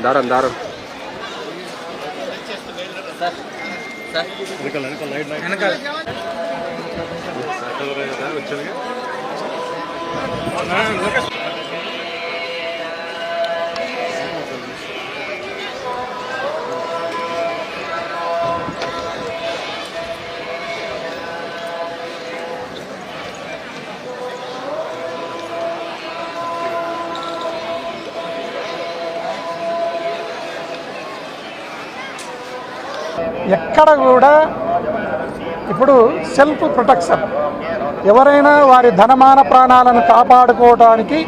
దారం దారం ఎక్కడ కూడా ఇప్పుడు సెల్ఫ్ ప్రొటెక్షన్, ఎవరైనా వారి ధనమాన ప్రాణాలను కాపాడుకోవడానికి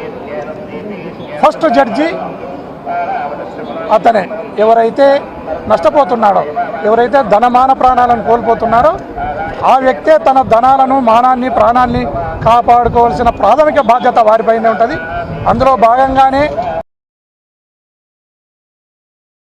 ఫస్ట్ జడ్జి అతనే. ఎవరైతే నష్టపోతున్నాడో, ఎవరైతే ధనమాన ప్రాణాలను కోల్పోతున్నారో ఆ వ్యక్తే తన ధనాలను, మానాన్ని, ప్రాణాన్ని కాపాడుకోవాల్సిన ప్రాథమిక బాధ్యత వారిపైనే ఉంటుంది. అందులో భాగంగానే